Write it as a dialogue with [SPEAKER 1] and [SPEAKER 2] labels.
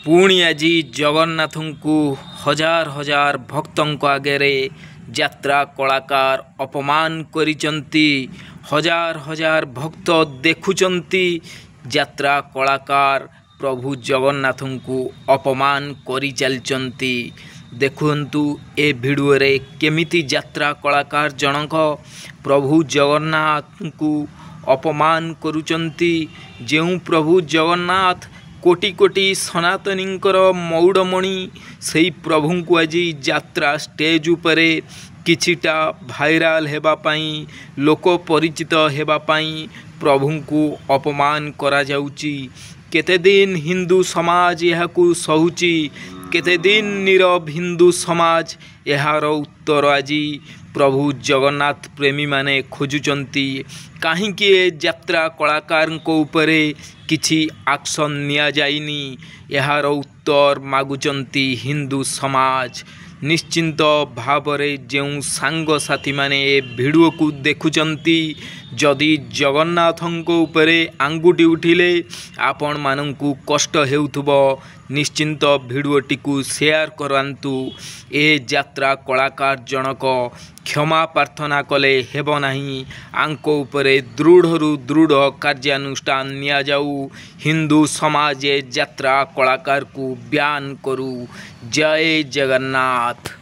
[SPEAKER 1] पुणी आज जगन्नाथ को हजार हजार भक्तों आगे यात्रा कलाकार अपमान करिचंती। हजार हजार भक्त देखुचंती यात्रा कलाकार प्रभु जगन्नाथ को अपमान करि चलचंती। देखुंतु ए वीडियो रे केमिति यात्रा कलाकार जनक प्रभु जगन्नाथ को अपमान करुचंती। जेउ प्रभु जगन्नाथ कोटि कोटि सनातनींकर मौड़मणि से प्रभु को आज यात्रा स्टेज उपरे किछिटा भाइराल हेबापाई लोक परिचित हेबापाई प्रभु को अपमान करा जाउची। केते दिन हिंदू समाज यह को सहुची, केते दिन नीरव हिंदू समाज यार उत्तर आज प्रभु जगन्नाथ प्रेमी माने खोजुचंती। कहीं यात्रा कलाकार को उपरे किछि एक्शन निया जाइनी यार उत्तर मागुचंती हिंदू समाज। निश्चिंत भावरे जो सांग साथी माने ए वीडियो को देखुचंती, जदि जगन्नाथों उपरे आंगुठी उठिले आपण मानंकु कष्ट हेउथुबो निश्चिंत वीडियोटी को शेयर करंतु। ए यात्रा कलाकार जनक क्षमा प्रार्थना कले हेबो नाही। आंको उपरे दृढ़ दृढ़ कार्यानुष्ठान निया जाऊ। हिंदू समाज यात्रा कलाकार को बयान करू। जय जगन्नाथ।